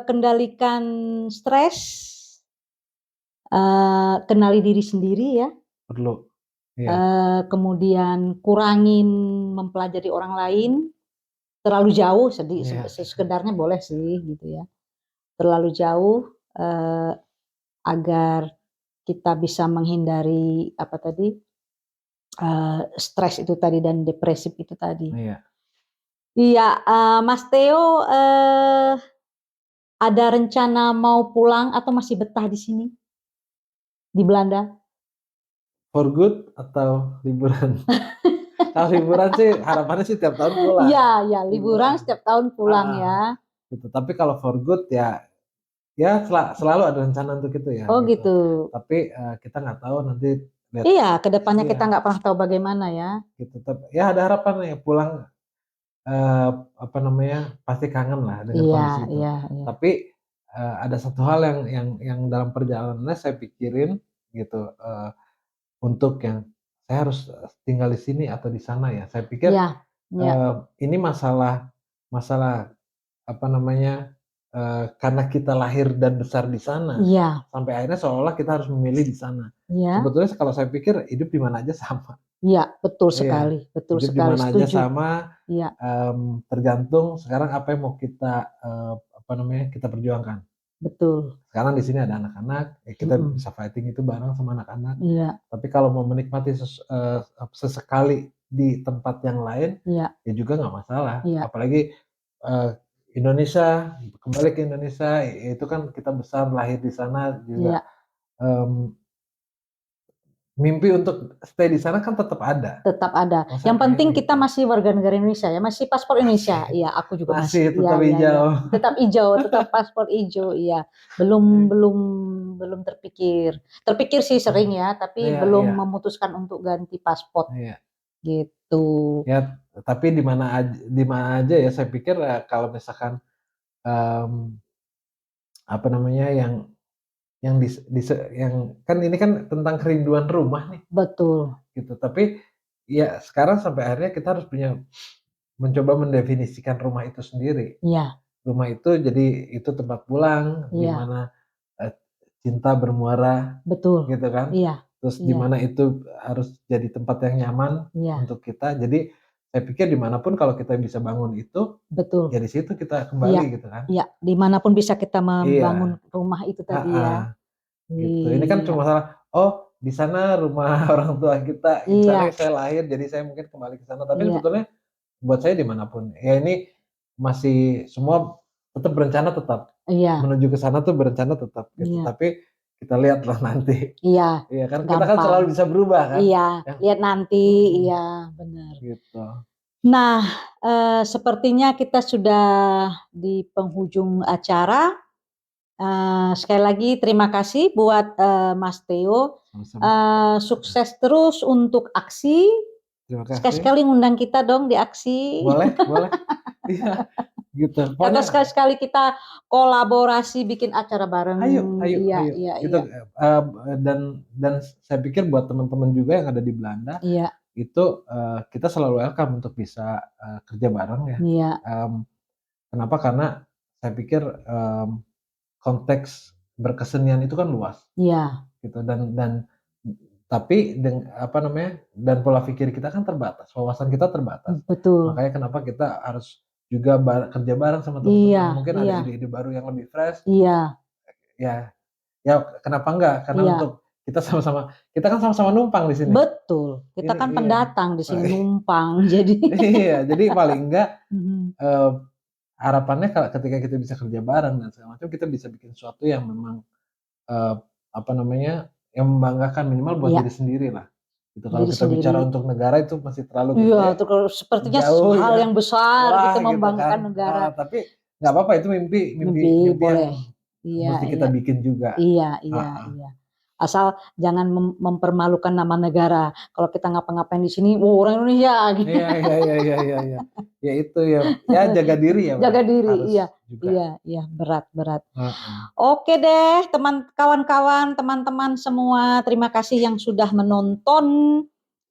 [SPEAKER 1] kendalikan stres, kenali diri sendiri ya,
[SPEAKER 2] perlu. Iya
[SPEAKER 1] kemudian kurangin mempelajari orang lain, terlalu jauh
[SPEAKER 2] iya
[SPEAKER 1] sekedarnya boleh sih gitu ya, terlalu jauh, agar kita bisa menghindari apa tadi, stres itu tadi dan depresif itu tadi.
[SPEAKER 2] iya.
[SPEAKER 1] Iya, Mas Theo, ada rencana mau pulang atau masih betah di sini, di Belanda?
[SPEAKER 2] For good atau liburan? Kalau liburan sih harapannya sih tiap tahun pulang,
[SPEAKER 1] Iya iya, liburan
[SPEAKER 2] liburan.
[SPEAKER 1] setiap tahun pulang
[SPEAKER 2] Heeh,
[SPEAKER 1] ya.
[SPEAKER 2] gitu. Tapi kalau for good ya ya selalu ada rencana untuk itu ya,
[SPEAKER 1] Oh
[SPEAKER 2] gitu.
[SPEAKER 1] gitu.
[SPEAKER 2] Tapi, kita nggak tahu nanti lihat
[SPEAKER 1] Iya, ke depannya kita
[SPEAKER 2] iya,
[SPEAKER 1] nggak pernah tahu bagaimana ya.
[SPEAKER 2] gitu. Ya ada harapan nih pulang, eee, apa namanya, pasti kangen lah dengan
[SPEAKER 1] Iya
[SPEAKER 2] kondisi itu.
[SPEAKER 1] iya iya.
[SPEAKER 2] Tapi, ada satu hal yang dalam perjalanannya saya pikirin gitu, untuk yang saya harus, tinggal di sini atau di sana ya. Saya pikir,
[SPEAKER 1] Iya iya
[SPEAKER 2] ini masalah masalah apa namanya, karena kita lahir dan besar di sana,
[SPEAKER 1] iya
[SPEAKER 2] sampai akhirnya seolah-olah kita harus memilih di sana.
[SPEAKER 1] iya
[SPEAKER 2] Sebetulnya kalau saya pikir hidup di mana aja sama.
[SPEAKER 1] iya,
[SPEAKER 2] Iya,
[SPEAKER 1] betul
[SPEAKER 2] hidup di
[SPEAKER 1] sekali,
[SPEAKER 2] mana aja
[SPEAKER 1] setuju.
[SPEAKER 2] sama,
[SPEAKER 1] Iya,
[SPEAKER 2] tergantung sekarang apa yang mau kita, apa namanya, kita perjuangkan.
[SPEAKER 1] betul.
[SPEAKER 2] Sekarang di sini ada anak-anak, ya kita
[SPEAKER 1] Mhm,
[SPEAKER 2] bisa fighting itu bareng sama anak-anak.
[SPEAKER 1] iya
[SPEAKER 2] Tapi kalau mau menikmati sesekali di tempat yang lain,
[SPEAKER 1] iya
[SPEAKER 2] ya juga nggak masalah.
[SPEAKER 1] iya
[SPEAKER 2] Apalagi, eee, Indonesia, kembali ke Indonesia, itu kan kita besar lahir di sana juga,
[SPEAKER 1] iya.
[SPEAKER 2] mmm, mimpi untuk stay di sana kan tetap ada.
[SPEAKER 1] Tetap ada.
[SPEAKER 2] Oh saya
[SPEAKER 1] Yang penting
[SPEAKER 2] pengennya
[SPEAKER 1] kita
[SPEAKER 2] gitu.
[SPEAKER 1] masih warga negara Indonesia ya, masih paspor Indonesia.
[SPEAKER 2] Masih
[SPEAKER 1] Iya, aku juga
[SPEAKER 2] masih
[SPEAKER 1] masih.
[SPEAKER 2] tetap
[SPEAKER 1] Iya iya iya.
[SPEAKER 2] hijau.
[SPEAKER 1] Tetap ijo, tetap paspor ijo, iya. Belum belum belum terpikir. Terpikir sih sering ya, tapi
[SPEAKER 2] Iya
[SPEAKER 1] belum
[SPEAKER 2] iya
[SPEAKER 1] memutuskan untuk ganti paspor,
[SPEAKER 2] iya.
[SPEAKER 1] gitu.
[SPEAKER 2] Ya, tapi di mana aja ya saya pikir, kalau misalkan, mmm, apa namanya, yang yang kan ini kan tentang kerinduan rumah nih,
[SPEAKER 1] Betul.
[SPEAKER 2] gitu. Tapi, ya sekarang sampai akhirnya kita harus mencoba mendefinisikan rumah itu sendiri.
[SPEAKER 1] Iya
[SPEAKER 2] Rumah itu jadi itu tempat pulang, di
[SPEAKER 1] iya,
[SPEAKER 2] mana, eee, cinta bermuara,
[SPEAKER 1] betul.
[SPEAKER 2] gitu kan.
[SPEAKER 1] Iya
[SPEAKER 2] Terus di
[SPEAKER 1] iya
[SPEAKER 2] mana itu harus jadi tempat yang nyaman
[SPEAKER 1] iya
[SPEAKER 2] untuk kita. Jadi saya pikir dimanapun kalau kita bisa bangun itu,
[SPEAKER 1] Betul.
[SPEAKER 2] ya di situ kita
[SPEAKER 1] Iya,
[SPEAKER 2] kembali gitu kan.
[SPEAKER 1] iya, dimanapun bisa kita membangun
[SPEAKER 2] Iya,
[SPEAKER 1] rumah itu tadi
[SPEAKER 2] heeh,
[SPEAKER 1] ya.
[SPEAKER 2] gitu. Ini kan
[SPEAKER 1] Iya,
[SPEAKER 2] cuma masalah, oh di sana rumah orang tua kita, di sana
[SPEAKER 1] iya,
[SPEAKER 2] saya lahir, jadi saya mungkin kembali ke sana. Tapi
[SPEAKER 1] iya,
[SPEAKER 2] sebetulnya buat saya dimanapun, ya ini masih semua tetap berencana tetap,
[SPEAKER 1] iya,
[SPEAKER 2] menuju ke sana tuh berencana tetap gitu,
[SPEAKER 1] iya,
[SPEAKER 2] tapi kita lihatlah nanti.
[SPEAKER 1] iya,
[SPEAKER 2] Iya kan, kita kan
[SPEAKER 1] gampang.
[SPEAKER 2] selalu bisa berubah kan,
[SPEAKER 1] Iya,
[SPEAKER 2] ya,
[SPEAKER 1] lihat nanti,
[SPEAKER 2] mhm,
[SPEAKER 1] iya, benar.
[SPEAKER 2] gitu.
[SPEAKER 1] Nah, sepertinya kita sudah di penghujung acara. Sekali lagi terima kasih buat, Mas Theo,
[SPEAKER 2] Sama-sama,
[SPEAKER 1] sukses terus untuk aksi,
[SPEAKER 2] terima kasih.
[SPEAKER 1] sekali-sekali ngundang kita dong di aksi,
[SPEAKER 2] Boleh boleh, iya, gitu.
[SPEAKER 1] atau
[SPEAKER 2] Pokoknya
[SPEAKER 1] sekali-sekali kita kolaborasi bikin acara bareng.
[SPEAKER 2] ayo ayo
[SPEAKER 1] Iya,
[SPEAKER 2] ayo,
[SPEAKER 1] iya,
[SPEAKER 2] gitu,
[SPEAKER 1] iya,
[SPEAKER 2] dan saya pikir buat teman-teman juga yang ada di Belanda,
[SPEAKER 1] iya,
[SPEAKER 2] itu, kita selalu welcome untuk bisa, kerja bareng ya.
[SPEAKER 1] iya,
[SPEAKER 2] Mmm, Kenapa? Karena saya pikir, konteks berkesenian itu kan luas
[SPEAKER 1] iya,
[SPEAKER 2] gitu dan tapi apa namanya, dan pola pikir kita kan terbatas, wawasan kita terbatas.
[SPEAKER 1] betul.
[SPEAKER 2] Makanya kenapa kita harus juga kerja bareng sama
[SPEAKER 1] Iya,
[SPEAKER 2] teman-teman, mungkin ada
[SPEAKER 1] iya,
[SPEAKER 2] ide-ide baru yang lebih fresh,
[SPEAKER 1] iya,
[SPEAKER 2] ya ya kenapa enggak? Karena
[SPEAKER 1] iya,
[SPEAKER 2] untuk kita kan sama-sama numpang di sini.
[SPEAKER 1] betul. Kita
[SPEAKER 2] Ini
[SPEAKER 1] kan
[SPEAKER 2] iya,
[SPEAKER 1] pendatang di sini, numpang, jadi
[SPEAKER 2] iya, jadi paling enggak,
[SPEAKER 1] mhm,
[SPEAKER 2] eee, harapannya ketika kita bisa kerja bareng dan segala macam, kita bisa bikin sesuatu yang memang, eee, apa namanya, yang membanggakan minimal buat
[SPEAKER 1] iya,
[SPEAKER 2] diri sendirilah, gitu. Kalau
[SPEAKER 1] diri
[SPEAKER 2] kita bicara
[SPEAKER 1] sendiri.
[SPEAKER 2] untuk negara itu masih terlalu
[SPEAKER 1] Iya,
[SPEAKER 2] gede,
[SPEAKER 1] itu kalau sepertinya
[SPEAKER 2] jauh
[SPEAKER 1] hal
[SPEAKER 2] ya,
[SPEAKER 1] yang besar gitu
[SPEAKER 2] wah gitu kan,
[SPEAKER 1] membanggakan negara.
[SPEAKER 2] tapi nggak apa-apa itu mimpi mimpi
[SPEAKER 1] Mimpi
[SPEAKER 2] mimpi yang
[SPEAKER 1] boleh. Iya,
[SPEAKER 2] musti kita
[SPEAKER 1] iya.
[SPEAKER 2] bikin juga,
[SPEAKER 1] Iya, iya,
[SPEAKER 2] heeh.
[SPEAKER 1] iya. Asal jangan mempermalukan nama negara. Kalau kita ngapa-ngapain di sini, "Wah, orang Indonesia," gitu.
[SPEAKER 2] Iya iya iya iya iya iya. Ya itu ya, ya jaga diri ya Mbak,
[SPEAKER 1] Jaga
[SPEAKER 2] ya,
[SPEAKER 1] diri,
[SPEAKER 2] harus
[SPEAKER 1] iya.
[SPEAKER 2] juga,
[SPEAKER 1] Iya, iya, berat, berat.
[SPEAKER 2] heeh.
[SPEAKER 1] Oke deh, kawan-kawan, teman-teman semua, terima kasih yang sudah menonton.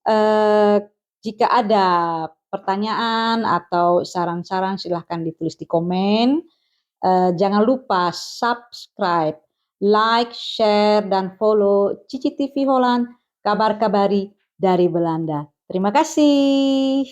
[SPEAKER 1] Eee, Jika ada pertanyaan atau saran-saran silahkan ditulis di komen. Jangan lupa subscribe, like, share, dan follow Cici TV Holland, kabar-kabari dari Belanda. Terima kasih.